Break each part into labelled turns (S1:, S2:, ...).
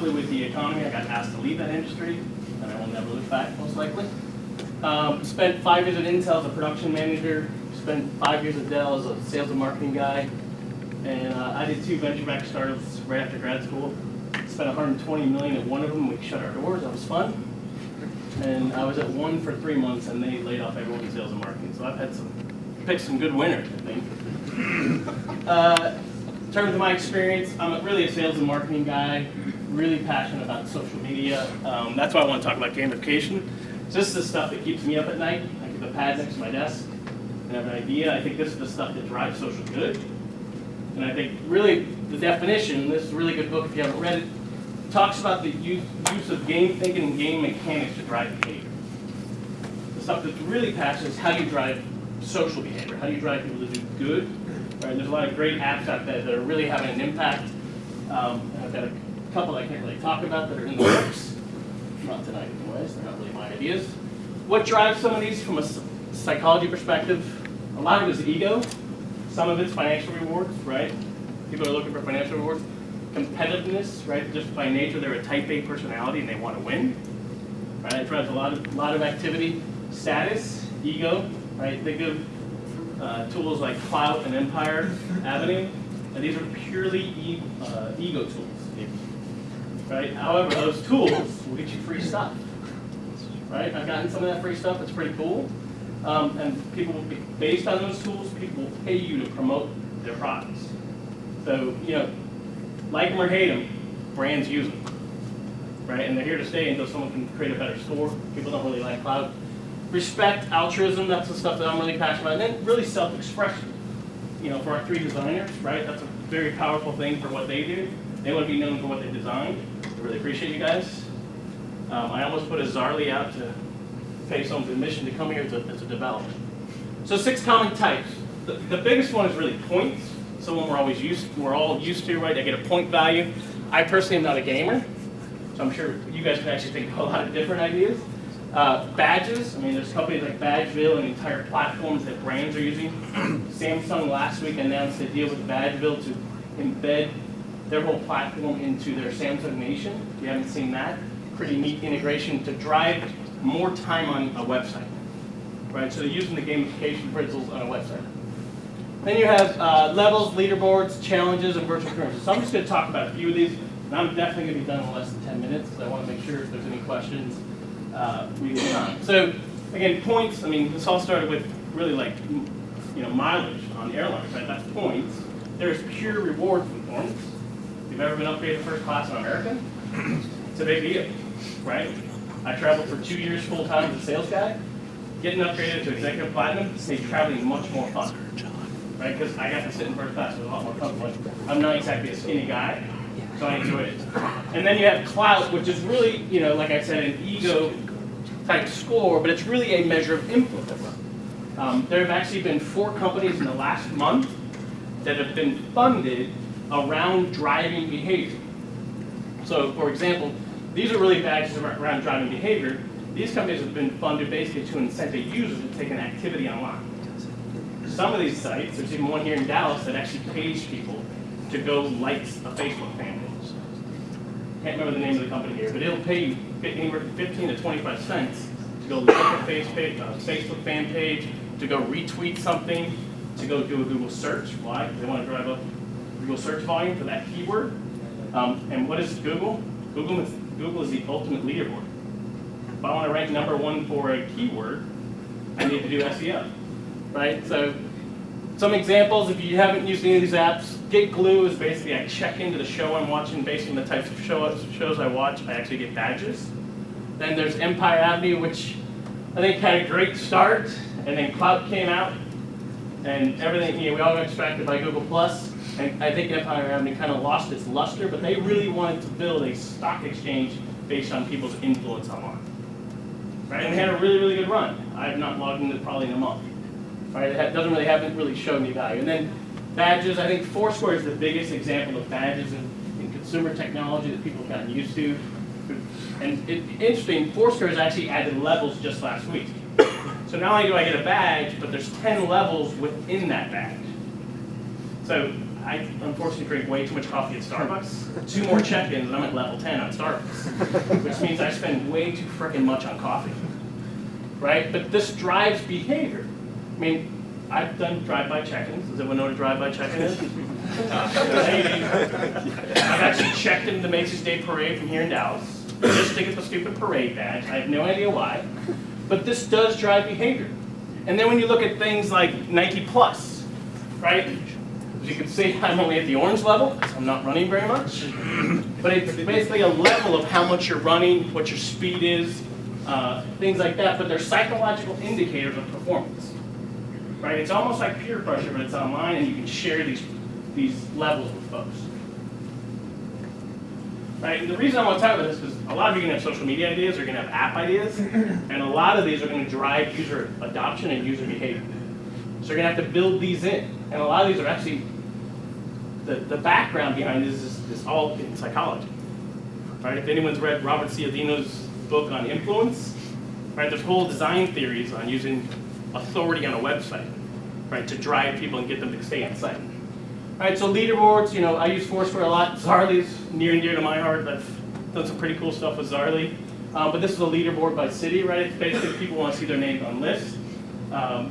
S1: With the economy, I got asked to leave that industry, and I will never look back, most likely. Spent 5 years at Intel as a production manager, spent 5 years at Dell as a sales and marketing guy, and I did 2 venture-backed startups right after grad school. Spent $120 million at one of them. We shut our doors. That was fun. And I was at one for 3 months, and they laid off everyone in sales and marketing. So I've had picked some good winners, I think. In terms of my experience, I'm really a sales and marketing guy. Really passionate about social media. That's why I want to talk about gamification. So this is the stuff that keeps me up at night. I keep a pad next to my desk and have an idea. I think this is the stuff that drives social good. And I think really the definition, this is a really good book if you haven't read it, talks about the use of game thinking and game mechanics to drive behavior. The stuff that's really passionate is how you drive social behavior. How do you drive people to do good? Right? There's a lot of great apps out there that are really having an impact. I've got a couple I can't really talk about that are in the works. Not tonight anyways, they're not really my ideas. What drives some of these from a psychology perspective? A lot of it is ego. Some of it's financial rewards, right? People are looking for financial rewards. Competitiveness, right? Just by nature, they're a type A personality and they want to win. Right? It drives a lot of activity. Status, ego, right? Think of tools like Clout and Empire Avenue. And these are purely ego tools. Right? However, those tools will get you free stuff. Right? I've gotten some of that free stuff. It's pretty cool. And people will be, based on those tools, people will pay you to promote their products. So, like them or hate them, brands use them. Right? And they're here to stay until someone can create a better store. People don't really like cloud. Respect, altruism, that's the stuff that I'm really passionate about. And then really self-expression. For our 3 designers, right? That's a very powerful thing for what they do. They want to be known for what they designed. I really appreciate you guys. I almost put a Zarly out to pay someone's admission to come here as a developer. So 6 common types. The biggest one is really points. Someone we're all used to, right? I get a point value. I personally am not a gamer, so I'm sure you guys can actually think of a lot of different ideas. Badges. There's companies like Badgeville and entire platforms that brands are using. Samsung last week announced a deal with Badgeville to embed their whole platform into their Samsung Nation. If you haven't seen that, pretty neat integration to drive more time on a website. Right? So they're using the gamification principles on a website. Then you have levels, leaderboards, challenges, and virtual currencies. So I'm just going to talk about a few of these, and I'm definitely going to be done in less than 10 minutes because I want to make sure if there's any questions, we get time. So again, points. This all started with really mileage on airlines. Right? That's points. There's pure reward from points. If you've ever been upgraded first class on American, it's a big deal, right? I traveled for 2 years full time as a sales guy. Getting upgraded to executive platinum made traveling much more fun, right? Because I got to sit in first class with a lot more comfort. I'm not exactly a skinny guy, so I enjoyed it. And then you have Clout, which is really, like I said, an ego type score, but it's really a measure of influence. There have actually been 4 companies in the last month that have been funded around driving behavior. So, for example, these are really badges around driving behavior. These companies have been funded basically to incent a user to take an activity online. Some of these sites, there's even one here in Dallas that actually pays people to go like a Facebook fan page. Can't remember the name of the company here, but it'll pay you anywhere from 15 to 25 cents to go like a Facebook fan page, to go retweet something, to go do a Google search. Why? Because they want to drive up Google search volume for that keyword. And what is Google? Google is the ultimate leaderboard. If I want to rank #1 for a keyword, I need to do SEO, right? So some examples, if you haven't used any of these apps, Get Glue is basically I check into the show I'm watching based on the types of shows I watch. I actually get badges. Then there's Empire Avenue, which I think had a great start, and then Clout came out, and everything, we all got distracted by Google+. And I think Empire Avenue kind of lost its luster, but they really wanted to build a stock exchange based on people's influence online. Right? And they had a really, really good run. I have not logged into it probably in a month. Right? It haven't really shown me value. And then badges, I think Foursquare is the biggest example of badges in consumer technology that people have gotten used to. And interesting, Foursquare has actually added levels just last week. So not only do I get a badge, but there's 10 levels within that badge. So I unfortunately drink way too much coffee at Starbucks. 2 more check-ins and I'm at level 10 on Starbucks, which means I spend way too freaking much on coffee, right? But this drives behavior. I mean, I've done drive-by check-ins. Does everyone know what a drive-by check-in is? I've actually checked into the Macy's Day Parade from here in Dallas, just to get the stupid parade badge. I have no idea why, but this does drive behavior. And then when you look at things like Nike Plus, right? As you can see, I'm only at the orange level, because I'm not running very much. But it's basically a level of how much you're running, what your speed is, things like that. But they're psychological indicators of performance, right? It's almost like peer pressure, but it's online, and you can share these levels with folks. Right? And the reason I want to talk about this is a lot of you are going to have social media ideas, or going to have app ideas, and a lot of these are going to drive user adoption and user behavior. So you're going to have to build these in. And a lot of these are actually, the background behind this is all in psychology. Right? If anyone's read Robert Cialdino's book on influence, right, there's whole design theories on using authority on a website, right, to drive people and get them to stay on site. Right, so leaderboards, you know, I use Foursquare a lot. Zarly's near and dear to my heart. I've done some pretty cool stuff with Zarly. But this is a leaderboard by city, right? It's basically if people want to see their names on lists.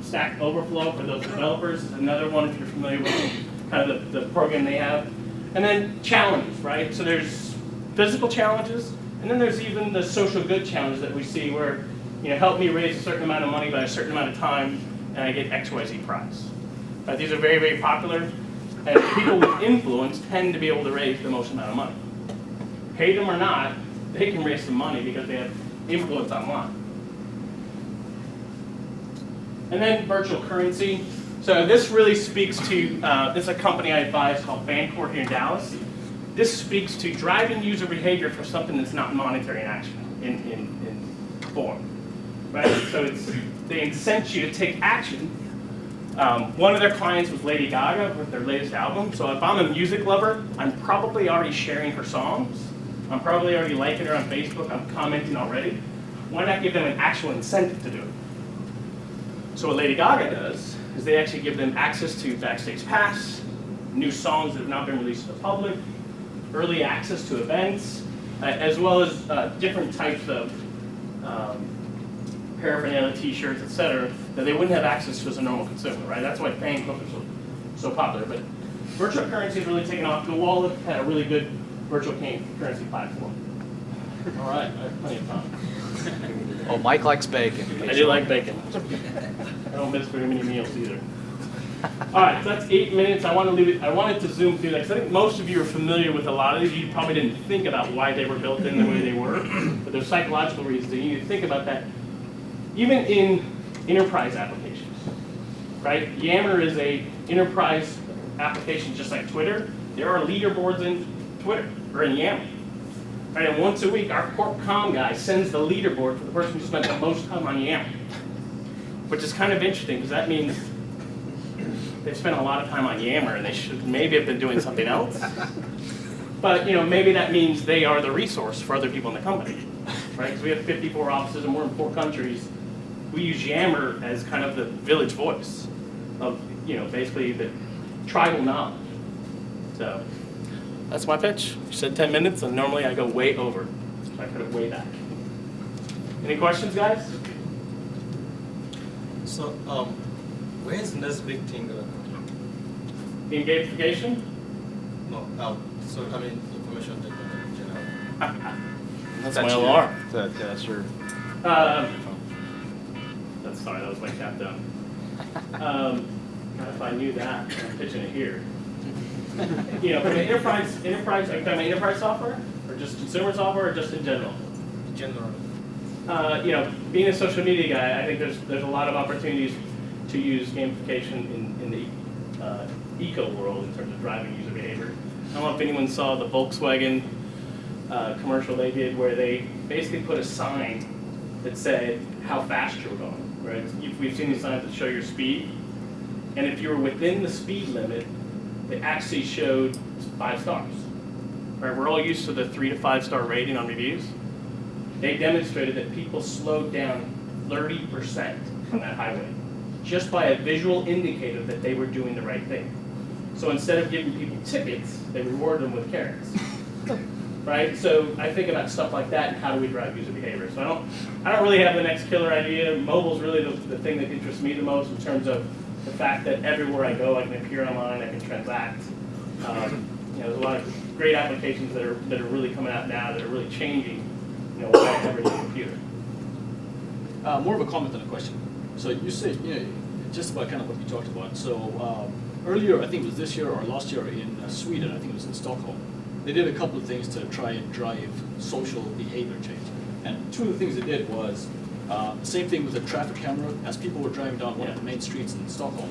S1: Stack Overflow for those developers is another one if you're familiar with kind of the program they have. And then challenges, right? So there's physical challenges, and then there's even the social good challenge that we see where, you know, help me raise a certain amount of money by a certain amount of time, and I get XYZ prize. Right? These are very, very popular. And people with influence tend to be able to raise the most amount of money. Pay them or not, they can raise some money because they have influence online. And then virtual currency. So this really speaks to, this is a company I advise called Bancorp here in Dallas. This speaks to driving user behavior for something that's not monetary in action, in form. Right? So they incent you to take action. One of their clients was Lady Gaga with their latest album. So if I'm a music lover, I'm probably already sharing her songs. I'm probably already liking her on Facebook. I'm commenting already. Why not give them an actual incentive to do it? So what Lady Gaga does is they actually give them access to Backstage Pass, new songs that have not been released to the public, early access to events, as well as different types of paraphernalia, t-shirts, etc., that they wouldn't have access to as a normal consumer, right? That's why Bancorp is so popular. But virtual currency is really taken off. The wallet had a really good virtual currency platform. All right, I have plenty of time.
S2: Oh, Mike likes bacon.
S1: I do like bacon. I don't miss very many meals either. All right, so that's 8 minutes. I want to leave it. I wanted to zoom through that because I think most of you are familiar with a lot of these. You probably didn't think about why they were built in the way they were, but there's psychological reasons. And you need to think about that. Even in enterprise applications, right? Yammer is a enterprise application just like Twitter. There are leaderboards in Twitter or in Yammer. Right? And once a week, our corp comm guy sends the leaderboard for the person who spent the most time on Yammer, which is kind of interesting because that means they've spent a lot of time on Yammer and they should maybe have been doing something else. But you know, maybe that means they are the resource for other people in the company, right? Because we have 54 offices and we're in 4 countries. We use Yammer as kind of the village voice of, you know, basically the tribal knowledge. So that's my pitch. You said 10 minutes, and normally I go way over. So I put it way back. Any questions, guys?
S3: So, where's next big thing gonna come?
S1: In gamification?
S3: No, so I mean information technology in general.
S1: That's my alarm.
S2: That's your.
S1: Sorry, that was my countdown. If I knew that, I'm pitching it here. You know, from an enterprise, are you talking about enterprise software, or just consumer software, or just in general?
S3: General.
S1: You know, being a social media guy, I think there's a lot of opportunities to use gamification in the eco world in terms of driving user behavior. I don't know if anyone saw the Volkswagen commercial they did where they basically put a sign that said how fast you were going. Right? We've seen these signs that show your speed, and if you were within the speed limit, it actually showed 5 stars. Right? We're all used to the 3 to 5 star rating on reviews. They demonstrated that people slowed down 30% on that highway just by a visual indicator that they were doing the right thing. So instead of giving people tickets, they reward them with carrots. Right? So I think about stuff like that and how do we drive user behavior. So I don't really have the next killer idea. Mobile's really the thing that interests me the most in terms of the fact that everywhere I go, I can appear online, I can transact. There's a lot of great applications that are really coming out now that are really changing, what I ever do on a computer.
S2: More of a comment than a question. So you said, just about kind of what you talked about. So earlier, I think it was this year or last year in Sweden, I think it was in Stockholm, they did a couple of things to try and drive social behavior change. And two of the things they did was the same thing with the traffic camera. As people were driving down one of the main streets in Stockholm,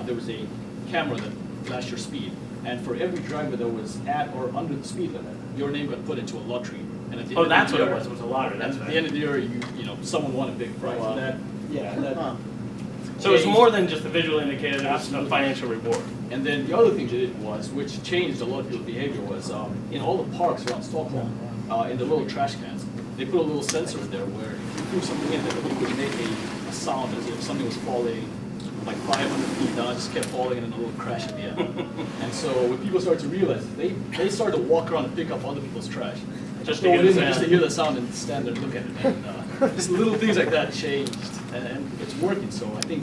S2: there was a camera that flashed your speed. And for every driver that was at or under the speed limit, your name got put into a lottery. And at the end
S1: That's
S2: of the
S1: what
S2: year,
S1: it was. It was a lottery. That's
S2: at
S1: right.
S2: the end of the year, someone won a big prize.
S1: Wow.
S2: And that
S1: So it's
S2: changed.
S1: more than just a visual indicator, there's a
S2: Absolutely.
S1: financial reward.
S2: And then the other thing they did was, which changed a lot of people's behavior, was in all the parks around Stockholm, in the little trash cans, they put a little sensor in there where if you threw something in there, it would make a sound as if something was falling like 500 feet down, just kept falling and then a little crash at the end. And so when people started to realize, they started to walk around and pick up other people's trash.
S1: Just
S2: Throw
S1: to
S2: it
S1: hear
S2: in
S1: the
S2: there, just to
S1: sound.
S2: hear the sound and stand there and look at it. And just little things like that changed, and it's working. So I think